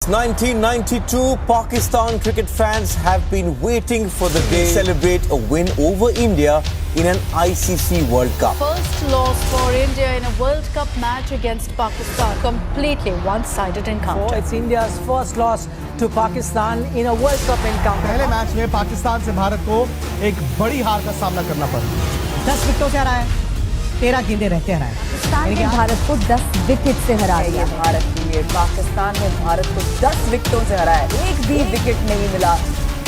1992, Pakistan cricket fans have been waiting for the day to celebrate a win over India in an ICC World Cup. First loss for India in a World Cup match against Pakistan. Completely one-sided encounter. It's India's first loss to Pakistan in a World Cup encounter. पहले match में पाकिस्तान से भारत को एक बड़ी हार का सामना करना पड़ा। 10 विकेटों से हराया है, 13 गेंदें रहते हराए। पाकिस्तान ने भारत को 10 विकेट से हरा दिया। भारत के लिए पाकिस्तान ने भारत को 10 विकेटों से हराया, एक भी विकेट नहीं मिला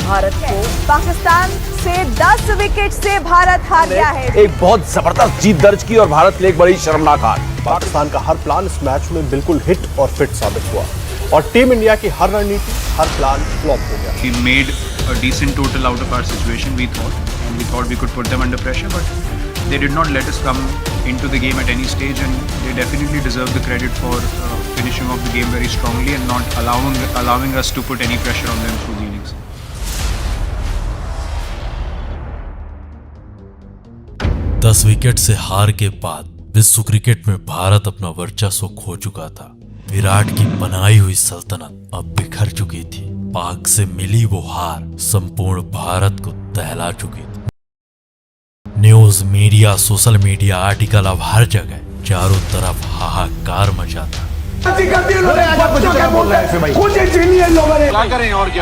भारत को। पाकिस्तान से 10 विकेट से भारत हार गया है। एक बहुत जबरदस्त जीत दर्ज की और भारत के लिए एक बड़ी शर्मनाक हार। पाकिस्तान का हर प्लान इस मैच में बिल्कुल हिट और फिट साबित हुआ और टीम इंडिया की हर रणनीति, हर प्लान फ्लॉप हो गया। We made a decent total out of our situation, we thought we could put them under pressure, but they did not let us come into the game at any stage, and they definitely deserve the credit for finishing off the game very strongly and not allowing us to put any pressure on them through the innings. दस wicket से हार के बाद विश्व cricket में भारत अपना वर्चस्व खो चुका था। विराट की बनाई हुई सल्तनत अब बिखर चुकी थी। पाक से मिली वो हार संपूर्ण भारत को दहला चुकी थी। News media, social media, article अब हर जगह चारों तरफ हाहाकार मचा था।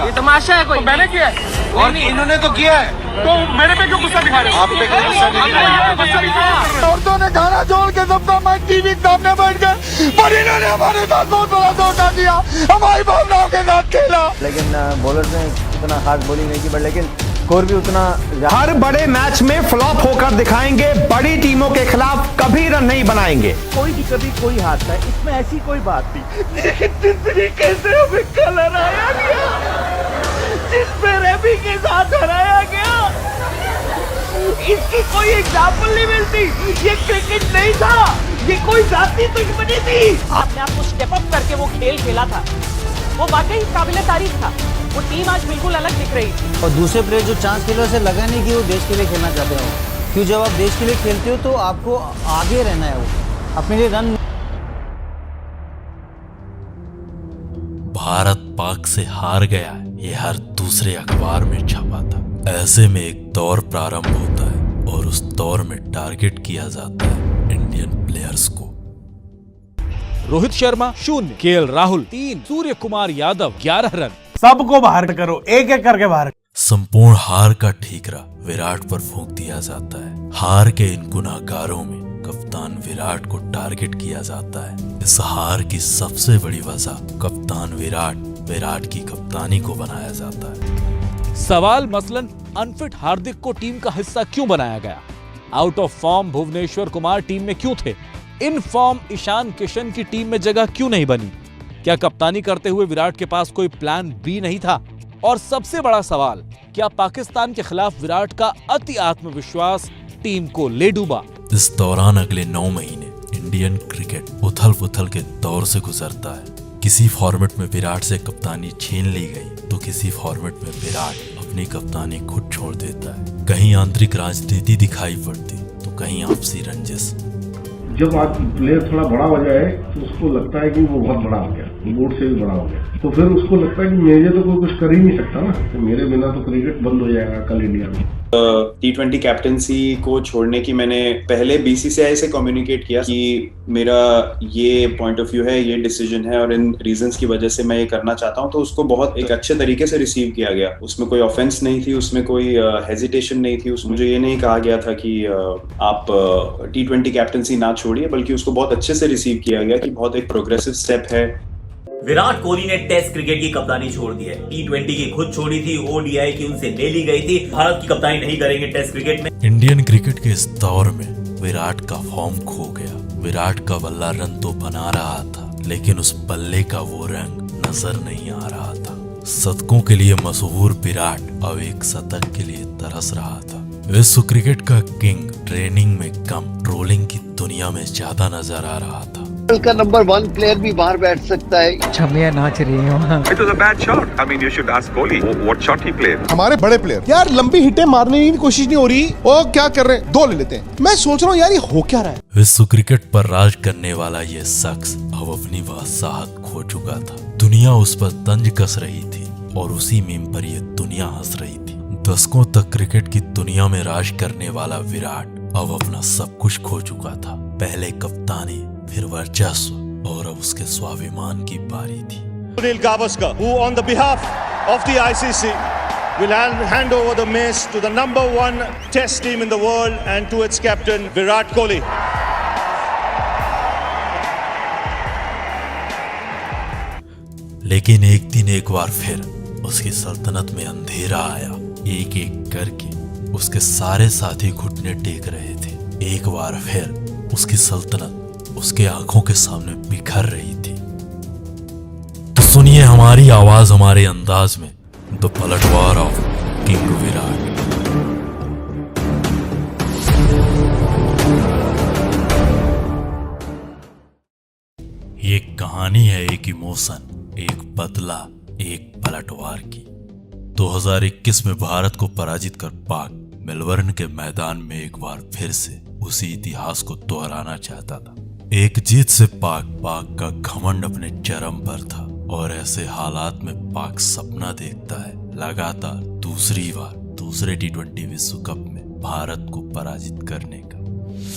ये तमाशा है कोई? मैंने किया है और इन्होंने तो किया है, तो मेरे पे क्यों गुस्सा दिखा रहे हो? आप पे क्यों गुस्सा दिखा? औरतों ने खाना छोड़ के सबका मैं टीवी के सामने बैठ गए, पर इन्होंने हमारे साथ बहुत बड़ा धोखा किया, हमारी भावनाओं के साथ खेला। लेकिन बॉलर ने इतना खास बॉलिंग नहीं की, बट लेकिन स्कोर भी उतना। हर बड़े मैच में फ्लॉप होकर दिखाएंगे, बड़ी टीमों के खिलाफ कभी रन नहीं बनाएंगे। कोई भी कभी कोई हारता है, इसमें ऐसी कोई बात नहीं। जिस तरीके से हमें कल हराया गया, जिस पे रवि के साथ हराया गया, इसकी कोई एग्जाम्पल नहीं मिलती। ये क्रिकेट नहीं था, ये कोई जाती दुश्मनी थी। अपने आप को स्टेप अप करके वो खेल खेला था, वो वाकई काबिले तारीफ था। वो टीम आज बिल्कुल अलग दिख रही थी। और दूसरे प्लेयर जो चांस खेल रहे, लगा नहीं कि वो देश के लिए खेलना चाहते हो, क्यों जब आप देश के लिए खेलते हो तो आपको आगे रहना है, वो अपने लिए रन। भारत पाक से हार गया है, ये हर दूसरे अखबार में छपा था। ऐसे में एक दौर प्रारंभ होता है और उस दौर में टारगेट किया जाता है इंडियन प्लेयर्स को। Rohit Sharma 0, KL Rahul 3, Surya Kumar Yadav 11 run. सबको बाहर करो, एक एक करके बाहर। संपूर्ण हार का ठीकरा विराट पर फूंक दिया जाता है। हार के इन गुनाहगारों में कप्तान विराट को टारगेट किया जाता है। इस हार की सबसे बड़ी वजह कप्तान विराट की कप्तानी को बनाया जाता है। सवाल मसलन अनफिट हार्दिक को टीम का हिस्सा क्यों बनाया गया? Out of form Bhuvneshwar Kumar team में क्यों थे? इन फॉर्म ईशान किशन की टीम में जगह क्यों नहीं बनी? क्या कप्तानी करते हुए विराट के पास कोई प्लान बी नहीं था? और सबसे बड़ा सवाल, क्या पाकिस्तान के खिलाफ विराट का अति आत्मविश्वास टीम को ले डूबा? इस दौरान अगले 9 महीने इंडियन क्रिकेट उथल पुथल के दौर से गुजरता है। किसी फॉर्मेट में विराट से कप्तानी छीन ली गई तो किसी फॉर्मेट में विराट अपनी कप्तानी खुद छोड़ देता है। कहीं आंतरिक राजनीति दिखाई पड़ती तो कहीं आपसी रंजिश। जब आज प्लेयर थोड़ा बड़ा हो जाए तो उसको लगता है कि वो बहुत बड़ा हो गया, बोर्ड से भी बड़ा हो गया, तो फिर उसको लगता है कि मेरे तो कोई कुछ कर ही नहीं सकता ना, तो मेरे बिना तो क्रिकेट बंद हो जाएगा कल इंडिया में। T20 कैप्टेंसी को छोड़ने की मैंने पहले BCCI से कम्युनिकेट किया कि मेरा ये पॉइंट ऑफ व्यू है, ये डिसीजन है और इन रीजंस की वजह से मैं ये करना चाहता हूँ, तो उसको बहुत एक अच्छे तरीके से रिसीव किया गया। उसमें कोई ऑफेंस नहीं थी, उसमें कोई हेजिटेशन नहीं थी, मुझे ये नहीं कहा गया था कि आप T20 कैप्टेंसी ना छोड़िए, बल्कि उसको बहुत अच्छे से रिसीव किया गया कि बहुत एक प्रोग्रेसिव स्टेप है। विराट कोहली ने टेस्ट क्रिकेट की कप्तानी छोड़ दी है, T20 की खुद छोड़ी थी, ODI की उनसे ले ली गई थी। भारत की कप्तानी नहीं करेंगे टेस्ट क्रिकेट में। इंडियन क्रिकेट के इस दौर में विराट का फॉर्म खो गया। विराट का बल्ला रन तो बना रहा था, लेकिन उस बल्ले का वो रंग नजर नहीं आ रहा था। शतकों के लिए मशहूर विराट अब एक शतक के लिए तरस रहा था। विश्व क्रिकेट का किंग ट्रेनिंग में कम, ट्रोलिंग की दुनिया में ज्यादा नजर आ रहा था। का नंबर 1 प्लेयर भी बाहर बैठ सकता है। छमिया नाच रही है वहाँ। It was a bad shot. I mean, you should ask Kohli what shot he played. हमारे बड़े प्लेयर यार लंबी हिटें मारने की कोशिश नहीं हो रही, वो क्या कर रहे हैं, 2 ले लेते हैं। मैं सोच रहा हूँ यार ये हो क्या रहा है। विश्व क्रिकेट पर राज करने वाला ये शख्स अब अपनी बादशाहत खो चुका था। दुनिया उस पर तंज कस रही थी और उसी मीम पर ये दुनिया हंस रही थी। दशकों तक क्रिकेट की दुनिया में राज करने वाला विराट अब अपना सब कुछ खो चुका था। पहले कप्तानी, फिर वर्चस्व और अब उसके स्वाभिमान की बारी थी। Sunil Gavaskar, who on the behalf of the ICC will hand over the mace to the number 1 test team in the world and to its captain Virat Kohli. लेकिन एक दिन एक बार फिर उसकी सल्तनत में अंधेरा आया। एक एक करके उसके सारे साथी घुटने टेक रहे थे। एक बार फिर उसकी सल्तनत उसके आंखों के सामने बिखर रही थी। तो सुनिए हमारी आवाज, हमारे अंदाज में, द पलटवार ऑफ किंग विराट। ये कहानी है एक इमोशन, एक बदला, एक पलटवार की। 2021 में भारत को पराजित कर पाक मेलबर्न के मैदान में एक बार फिर से उसी इतिहास को दोहराना चाहता था। एक जीत से पाक का घमंड अपने चरम पर था और ऐसे हालात में पाक सपना देखता है लगातार दूसरी बार दूसरे T20 विश्व कप में भारत को पराजित करने का।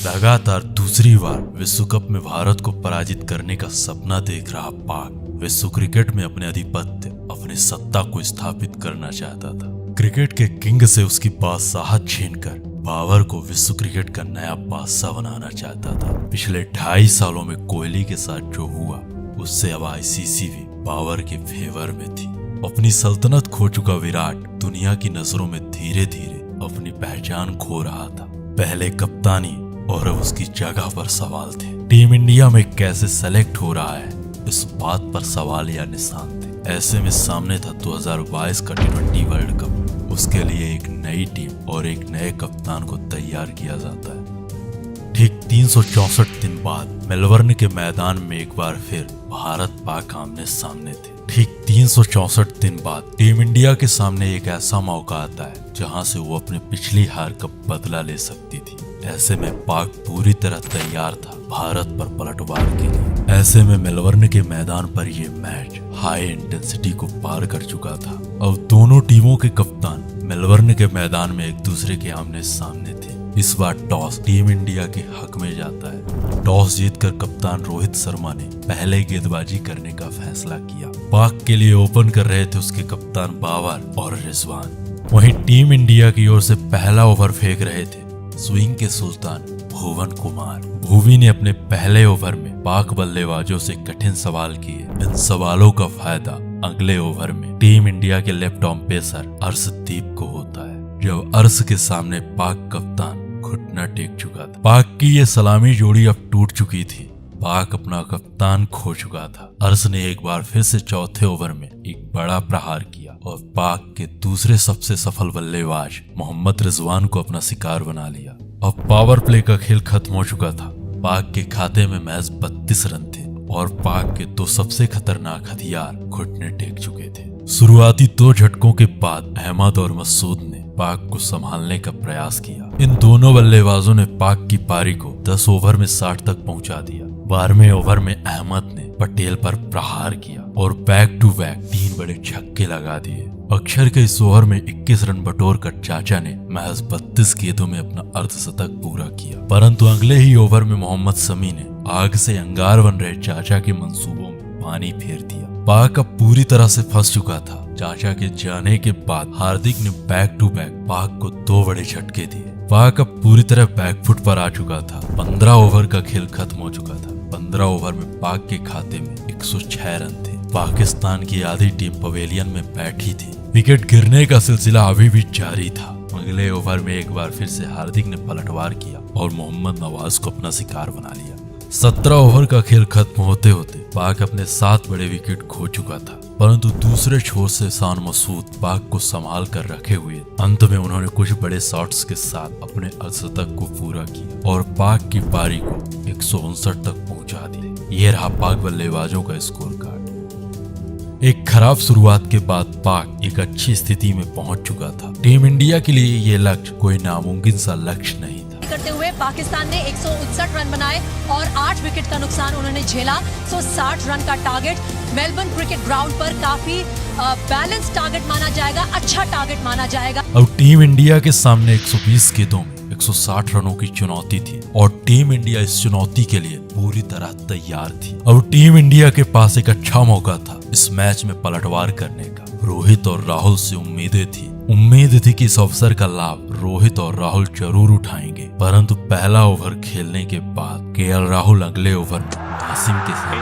लगातार दूसरी बार विश्व कप में भारत को पराजित करने का सपना देख रहा पाक विश्व क्रिकेट में अपने आधिपत्य, अपनी सत्ता को स्थापित करना चाहता था। क्रिकेट के किंग से उसकी बादशाहत छीनकर बाबर को विश्व क्रिकेट का नया बादशाह बनाना चाहता था। पिछले 2.5 सालों में कोहली के साथ जो हुआ उससे अब ICC भी बाबर के फेवर में थी। अपनी सल्तनत खो चुका विराट दुनिया की नजरों में धीरे धीरे अपनी पहचान खो रहा था। पहले कप्तानी और अब उसकी जगह पर सवाल थे। टीम इंडिया में कैसे सेलेक्ट हो रहा है, इस बात पर सवाल या निशान थे। ऐसे में सामने था 2022 का T20 वर्ल्ड कप। उसके लिए एक नई टीम और एक नए कप्तान को तैयार किया जाता है। ठीक 364 दिन बाद मेलबर्न के मैदान में एक बार फिर भारत पाक आमने सामने थे। ठीक 364 दिन बाद टीम इंडिया के सामने एक ऐसा मौका आता है जहां से वो अपने पिछली हार का बदला ले सकती थी। ऐसे में पाक पूरी तरह तैयार था भारत पर पलटवार के लिए। ऐसे में मेलबर्न के मैदान पर ये मैच हाई इंटेंसिटी को पार कर चुका था। अब दोनों टीमों के कप्तान मेलबर्न के मैदान में एक दूसरे के आमने सामने थे। इस बार टॉस टीम इंडिया के हक में जाता है। टॉस जीतकर कप्तान रोहित शर्मा ने पहले गेंदबाजी करने का फैसला किया। पाक के लिए ओपन कर रहे थे उसके कप्तान बाबर और रिजवान। वहीं टीम इंडिया की ओर से पहला ओवर फेंक रहे थे स्विंग के सुल्तान भुवन कुमार। भुवी ने अपने पहले ओवर में पाक बल्लेबाजों से कठिन सवाल किए। इन सवालों का फायदा अगले ओवर में टीम इंडिया के लेफ्ट आर्म पेसर अर्शदीप को होता है। जब अर्श के सामने पाक कप्तान घुटना टेक चुका था। पाक की ये सलामी जोड़ी अब टूट चुकी थी। पाक अपना कप्तान खो चुका था। अर्श ने एक बार फिर से चौथे ओवर में एक बड़ा प्रहार किया और पाक के दूसरे सबसे सफल बल्लेबाज मोहम्मद रिजवान को अपना शिकार बना लिया। अब पावर प्ले का खेल खत्म हो चुका था। पाक के खाते में महज 32 रन थे और पाक के 2 सबसे खतरनाक हथियार घुटने टेक चुके थे। शुरुआती 2 झटकों के बाद अहमद और मसूद ने पाक को संभालने का प्रयास किया। इन दोनों बल्लेबाजों ने पाक की पारी को 10 ओवर में 60 तक पहुंचा दिया। 12वें ओवर में अहमद ने पटेल पर प्रहार किया और बैक टू बैक 3 बड़े छक्के लगा दिए। अक्षर के इस ओवर में 21 रन बटोर कर चाचा ने महज 32 गेंदों में अपना अर्धशतक पूरा किया। परंतु अगले ही ओवर में मोहम्मद शमी ने आग से अंगार बन रहे चाचा के मंसूबों में पानी फेर दिया। पाक अब पूरी तरह से फंस चुका था। चाचा के जाने के बाद हार्दिक ने बैक टू बैक पाक को 2 बड़े झटके दिए। पाक अब पूरी तरह बैकफुट पर आ चुका था। 15 ओवर का खेल खत्म हो चुका था। 15 ओवर में पाक के खाते में 106 रन थे। पाकिस्तान की आधी टीम पवेलियन में बैठी थी। विकेट गिरने का सिलसिला अभी भी जारी था। अगले ओवर में एक बार फिर से हार्दिक ने पलटवार किया और मोहम्मद नवाज को अपना शिकार बना लिया। 17 ओवर का खेल खत्म होते होते पाक अपने 7 बड़े विकेट खो चुका था। परंतु दूसरे छोर से शान मसूद पाक को संभाल कर रखे हुए। अंत में उन्होंने कुछ बड़े शॉट्स के साथ अपने अर्धशतक को पूरा किया और पाक की पारी को 159 तक पहुंचा दिया। ये रहा पाक बल्लेबाजों का स्कोर कार्ड। एक खराब शुरुआत के बाद पाक एक अच्छी स्थिति में पहुंच चुका था। टीम इंडिया के लिए ये लक्ष्य कोई नामुमकिन सा लक्ष्य नहीं था। करते हुए पाकिस्तान ने 159 रन बनाए और 8 विकेट का नुकसान उन्होंने झेला। 160 रन का टारगेट मेलबर्न क्रिकेट ग्राउंड पर काफी बैलेंस टारगेट माना जाएगा, अच्छा टारगेट माना जाएगा। अब टीम इंडिया के सामने 120 गेंदों में 160 रनों की चुनौती थी और टीम इंडिया इस चुनौती के लिए पूरी तरह तैयार थी। अब टीम इंडिया के पास एक अच्छा मौका था इस मैच में पलटवार करने का। रोहित और राहुल से उम्मीद थी कि इस अवसर का लाभ रोहित और राहुल जरूर उठाएंगे, परंतु पहला ओवर खेलने के बाद केएल राहुल अगले ओवर में नासिम के साथ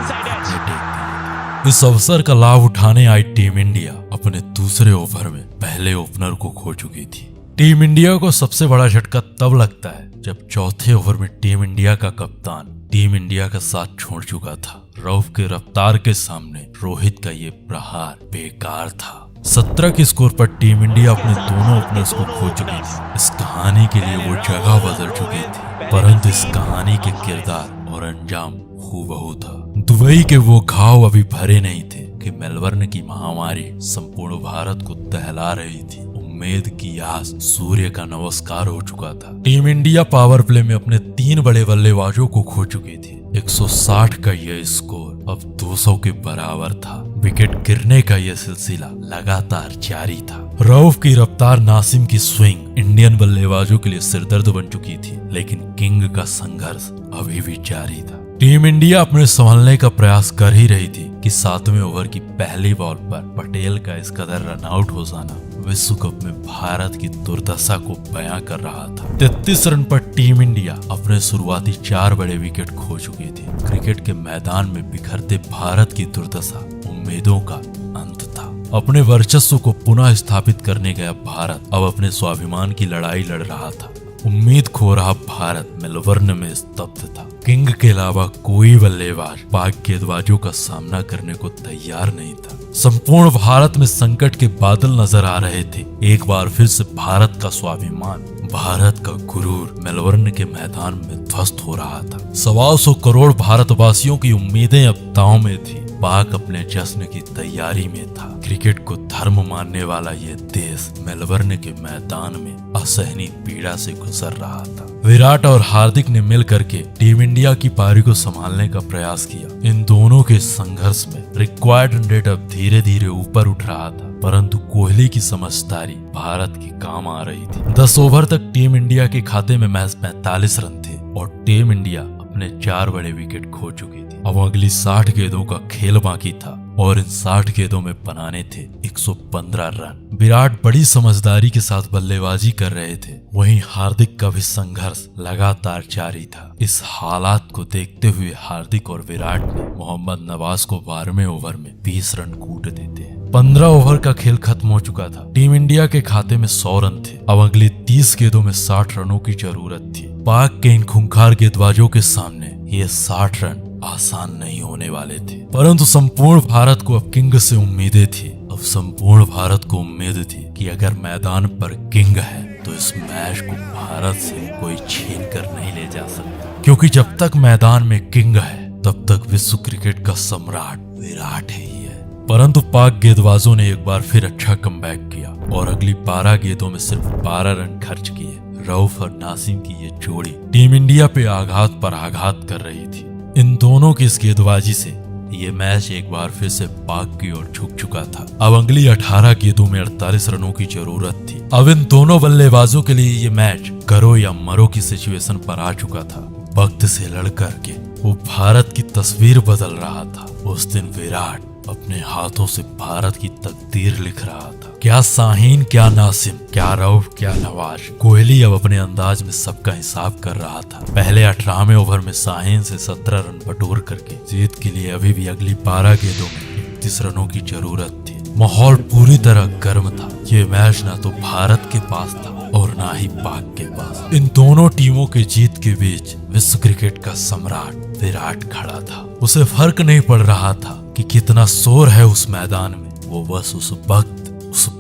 इस अवसर का लाभ उठाने आई टीम इंडिया अपने दूसरे ओवर में पहले ओपनर को खो चुकी थी। टीम इंडिया को सबसे बड़ा झटका तब लगता है जब चौथे ओवर में टीम इंडिया का कप्तान टीम इंडिया का साथ छोड़ चुका था। रऊफ के रफ्तार के सामने रोहित का ये प्रहार बेकार था। 17 के स्कोर पर टीम इंडिया अपने दोनों ओपनर्स को खो चुकी थी। इस कहानी के लिए वो जगह बदल चुकी थी, परंतु इस कहानी के किरदार और अंजाम हूबहू था। दुबई के वो घाव अभी भरे नहीं थे कि मेलबर्न की महामारी संपूर्ण भारत को दहला रही थी। उम्मीद की आस सूर्य का नमस्कार हो चुका था। टीम इंडिया पावर प्ले में अपने 3 बड़े बल्लेबाजों को खो चुकी थी। 160 का यह स्कोर अब 200 के बराबर था। विकेट गिरने का यह सिलसिला लगातार जारी था। रऊफ की रफ्तार, नासिम की स्विंग इंडियन बल्लेबाजों के लिए सिरदर्द बन चुकी थी, लेकिन किंग का संघर्ष अभी भी जारी था। टीम इंडिया अपने संभलने का प्रयास कर ही रही थी कि 7वें ओवर की पहली बॉल पर पटेल का इस कदर रन आउट हो जाना विश्व कप में भारत की दुर्दशा को बयां कर रहा था। 33 रन पर टीम इंडिया अपने शुरुआती 4 बड़े विकेट खो चुकी थी। क्रिकेट के मैदान में बिखरते भारत की दुर्दशा उम्मीदों का अंत था। अपने वर्चस्व को पुनः स्थापित करने गया भारत अब अपने स्वाभिमान की लड़ाई लड़ रहा था। उम्मीद खो रहा भारत मेलबर्न में स्तब्ध था। किंग के अलावा कोई बल्लेबाज पाक गेंदबाजों का सामना करने को तैयार नहीं था। संपूर्ण भारत में संकट के बादल नजर आ रहे थे। एक बार फिर से भारत का स्वाभिमान, भारत का गुरूर मेलबर्न के मैदान में ध्वस्त हो रहा था। 125 करोड़ भारतवासियों की उम्मीदें अब दांव में थी। पाक अपने जश्न की तैयारी में था। क्रिकेट को धर्म मानने वाला ये देश मेलबर्न के मैदान में असहनीय पीड़ा से गुजर रहा था। विराट और हार्दिक ने मिल करके टीम इंडिया की पारी को संभालने का प्रयास किया। इन दोनों के संघर्ष में रिक्वायर्ड रन रेट अब धीरे धीरे ऊपर उठ रहा था, परंतु कोहली की समझदारी भारत की काम आ रही थी। 10 ओवर तक टीम इंडिया के खाते में महज 45 रन थे और टीम इंडिया अपने 4 बड़े विकेट खो चुकी थी। अब अगली 60 गेंदों का खेल बाकी था और इन 60 गेंदों में बनाने थे 115 रन। विराट बड़ी समझदारी के साथ बल्लेबाजी कर रहे थे, वहीं हार्दिक का भी संघर्ष लगातार जारी था। इस हालात को देखते हुए हार्दिक और विराट ने मोहम्मद नवाज को 12वें ओवर में 20 रन कूट देते हैं। 15 ओवर का खेल खत्म हो चुका था। टीम इंडिया के खाते में 100 रन थे। अब अगली 30 गेंदों में 60 रनों की जरूरत थी। पाक के इन खूंखार गेंदबाजों के सामने ये 60 रन आसान नहीं होने वाले थे, परंतु संपूर्ण भारत को अब किंग से उम्मीदें थी। अब संपूर्ण भारत को उम्मीद थी कि अगर मैदान पर किंग है तो इस मैच को भारत से कोई छीन कर नहीं ले जा सकता, क्योंकि जब तक मैदान में किंग है तब तक विश्व क्रिकेट का सम्राट विराट ही है। परंतु पाक गेंदबाजों ने एक बार फिर अच्छा कमबैक किया और अगली 12 गेंदों में सिर्फ 12 रन खर्च किए। रऊफ और नासिम की ये जोड़ी टीम इंडिया पे आघात पर आघात कर रही थी। इन दोनों की इस गेंदबाजी से ये मैच एक बार फिर से पाक की ओर झुक चुका था। अब अगली 18 गेंदों में 48 रनों की जरूरत थी। अब इन दोनों बल्लेबाजों के लिए ये मैच करो या मरो की सिचुएशन पर आ चुका था। वक्त से लड़ करके वो भारत की तस्वीर बदल रहा था। उस दिन विराट अपने हाथों से भारत की तकदीर लिख रहा था। क्या शाहीन, क्या नासिम, क्या रऊफ, क्या नवाज, कोहली अब अपने अंदाज में सबका हिसाब कर रहा था। पहले 18वें ओवर में शाहीन से 17 रन बटोर करके जीत के लिए अभी भी अगली 12 गेंदों में 31 रनों की जरूरत थी। माहौल पूरी तरह गर्म था। ये मैच ना तो भारत के पास था और ना ही पाक के पास। इन दोनों टीमों के जीत के बीच विश्व क्रिकेट का सम्राट विराट खड़ा था। उसे फर्क नहीं पड़ रहा था कि कितना शोर है उस मैदान में। वो बस उस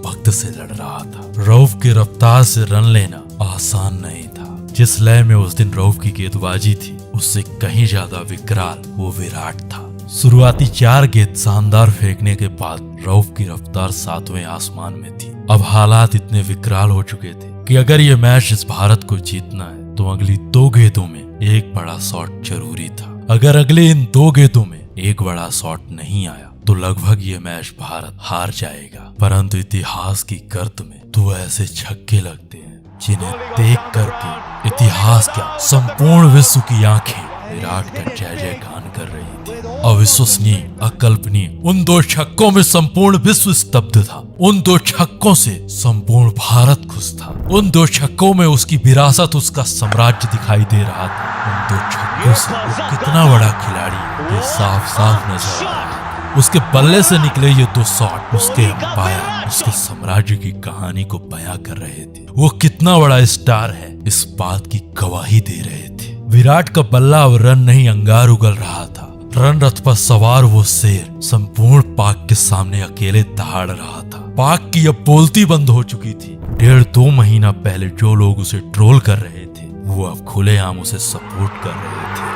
वक्त से लड़ रहा था। रऊफ की रफ्तार से रन लेना आसान नहीं था। जिस लय में उस दिन रऊफ की गेंदबाजी थी उससे कहीं ज्यादा विकराल वो विराट था। शुरुआती 4 गेंद शानदार फेंकने के बाद रऊफ की रफ्तार 7वें आसमान में थी। अब हालात इतने विकराल हो चुके थे कि अगर ये मैच इस भारत को जीतना है तो अगली 2 गेंदों में एक बड़ा शॉट जरूरी था। अगर अगले इन 2 गेंदों में एक बड़ा शॉट नहीं आया तो लगभग ये मैच भारत हार जाएगा। परंतु इतिहास की गर्त में तो ऐसे छक्के लगते हैं जिन्हें देख करके इतिहास क्या संपूर्ण विश्व की आंखें विराट का जय जयगान कर रही थी। अविश्वसनीय, अकल्पनीय, उन 2 छक्कों में संपूर्ण विश्व स्तब्ध था। उन 2 छक्कों से संपूर्ण भारत खुश था। उन 2 छक्कों में उसकी विरासत, उसका साम्राज्य दिखाई दे रहा था। उन 2 छक्कों से वो कितना बड़ा खिलाड़ी है ये साफ साफ नजर आ रहा है। उसके बल्ले से निकले ये 2 शॉट उसके अंपायर, उसके साम्राज्य की कहानी को बयां कर रहे थे। वो कितना बड़ा स्टार है इस बात की गवाही दे रहे थे। विराट का बल्ला अब रन नहीं अंगार उगल रहा था। रन रथ पर सवार वो शेर संपूर्ण पाक के सामने अकेले दहाड़ रहा था। पाक की अब बोलती बंद हो चुकी थी। 1.5-2 महीना पहले जो लोग उसे ट्रोल कर रहे थे वो अब खुलेआम उसे सपोर्ट कर रहे थे।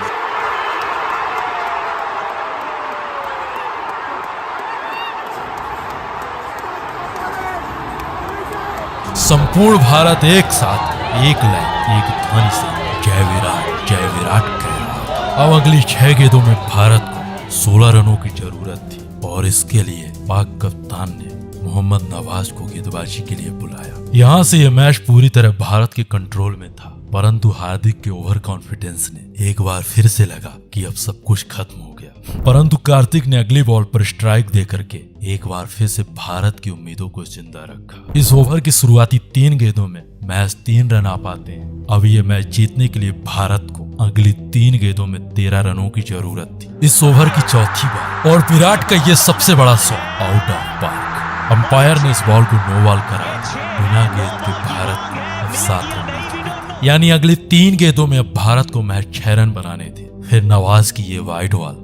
संपूर्ण भारत एक साथ, एक लय, एक ध्वनि से जय विराट कह रहा था। अब अगली 6 गेंदों में भारत को 16 रनों की जरूरत थी और इसके लिए पाक कप्तान ने मोहम्मद नवाज को गेंदबाजी के लिए बुलाया। यहाँ से यह मैच पूरी तरह भारत के कंट्रोल में था, परंतु हार्दिक के ओवर कॉन्फिडेंस ने एक बार फिर से लगा कि अब सब कुछ खत्म हो गया। परंतु कार्तिक ने अगली बॉल पर स्ट्राइक दे करके एक बार फिर से भारत की उम्मीदों को जिंदा रखा। इस ओवर की शुरुआती 3 गेंदों में मैच 3 रन आ पाते हैं। अब ये मैच जीतने के लिए भारत को अगली 3 गेंदों में 13 रनों की जरूरत थी। इस ओवर की चौथी बॉल और विराट का ये सबसे बड़ा shot out of park. Umpire ने इस बॉल को नो बॉल कराया। बिना गेंद के भारत को अब 7 रन मिल चुके थे। यानी अगली 3 गेंदों में अब भारत को मैच 6 रन बनाने थे। फिर नवाज की ये वाइड बॉल,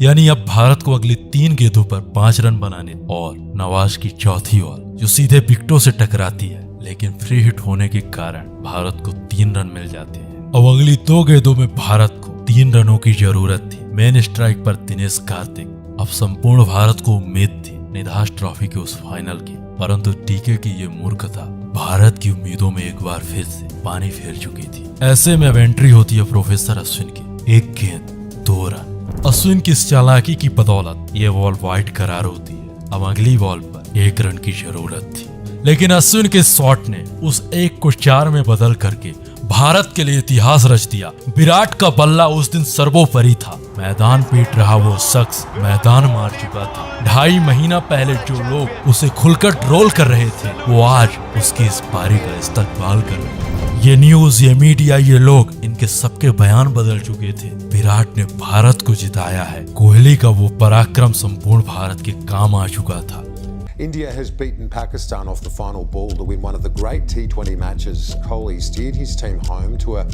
यानी अब भारत को अगली 3 गेंदों पर 5 रन बनाने और नवाज की चौथी बॉल जो सीधे विकेटों से टकराती है, लेकिन फ्री हिट होने के कारण भारत को 3 रन मिल जाते हैं। अब अगली 2 गेंदों में भारत को 3 रनों की जरूरत थी। मेन स्ट्राइक पर दिनेश कार्तिक। अब संपूर्ण भारत को उम्मीद थी निधास ट्रॉफी के उस फाइनल की, परंतु टीके की ये मूर्खता भारत की उम्मीदों में एक बार फिर से पानी फेर चुकी थी। ऐसे में अब एंट्री होती है प्रोफेसर अश्विन की। 1 गेंद 2 रन। अश्विन की इस चालाकी की बदौलत ये बॉल वाइड करार होती है। अब अगली बॉल पर 1 रन की जरूरत थी, लेकिन अश्विन के शॉट ने उस 1 को 4 में बदल करके भारत के लिए इतिहास रच दिया। विराट का बल्ला उस दिन सर्वोपरि था। मैदान पीट रहा वो शख्स मैदान मार चुका था। 2.5 महीना पहले जो लोग उसे खुलकर ट्रोल कर रहे थे वो आज उसकी इस पारी का इस्तकबाल कर रहे हैं। ये न्यूज, ये मीडिया, ये लोग, इनके सबके बयान बदल चुके थे। विराट ने भारत को जिताया है। कोहली का वो पराक्रम संपूर्ण भारत के काम आ चुका था। India has beaten Pakistan off the final ball to win one of the great T20 matches. Kohli steered his team home to a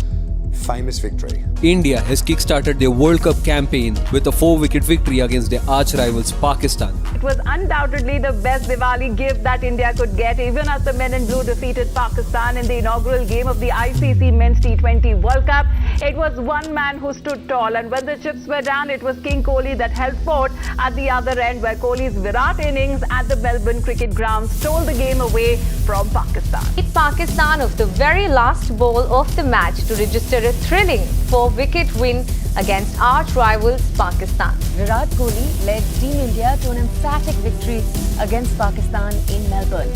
famous victory. India has kick-started their World Cup campaign with a 4-wicket victory against their arch-rivals Pakistan. It was undoubtedly the best Diwali gift that India could get, even as the men in blue defeated Pakistan in the inaugural game of the ICC Men's T20 World Cup. It was one man who stood tall, and when the chips were down, it was King Kohli that held fort at the other end, where Kohli's Virat innings at the Melbourne Cricket Ground stole the game away from Pakistan. Pakistan of the very last ball of the match to register a thrilling 4-wicket win against arch rivals Pakistan. Virat Kohli led Team India to an emphatic victory against Pakistan in Melbourne.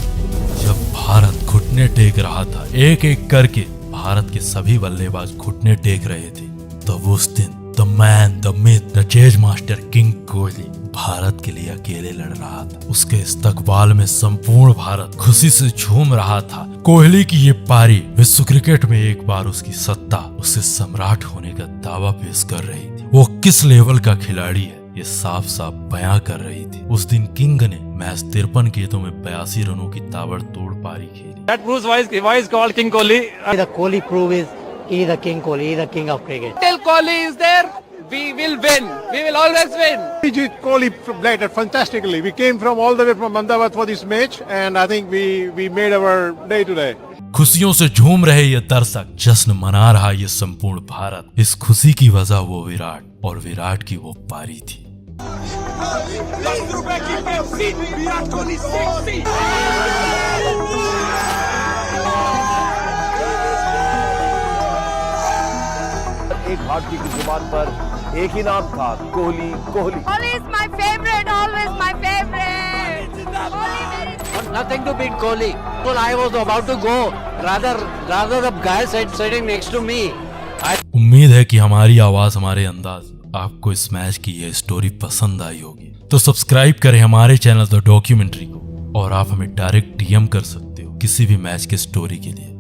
जब भारत घुटने take रहा था, एक-एक करके भारत के सभी बल्लेबाज घुटने टेक रहे थे, तब उस दिन the man, the myth, the chase master king Kohli Bharat के लिए अकेले लड़ रहा था। उसके इस्तकबाल में संपूर्ण भारत खुशी से झूम रहा था। कोहली की ये पारी विश्व क्रिकेट में एक बार उसकी सत्ता, उससे सम्राट होने का दावा पेश कर रही थी। वो किस लेवल का खिलाड़ी है ये साफ साफ बयां कर रही थी। उस दिन किंग ने मैच 53 गेंदों में 82 रनों की ताबड़तोड़ पारी खेली। That proves why is called King Kohli. The Kohli prove is he the king Kohli, he the king of cricket. Till Kohli is there, we will win. We will always win. Kohli played fantastically. We came from all the way from Ahmedabad for this match, and I think we made our day today. खुशियों से झूम रहे ये दर्शक, जश्न मना रहा ये संपूर्ण भारत। इस खुशी की वजह वो विराट और विराट की वो पारी थी। एक भारतीय की जुबान पर एक ही नाम था, Kohli. Kohli is my favorite, always my favorite. Nothing to beat Kohli. Well, I was about to go. Rather the guy sitting next to me. उम्मीद है कि हमारी आवाज, हमारे अंदाज आपको इस मैच की ये स्टोरी पसंद आई होगी। तो सब्सक्राइब करें हमारे चैनल द डॉक्यूमेंट्री को, और आप हमें डायरेक्ट डीएम कर सकते हो किसी भी मैच के स्टोरी के लिए।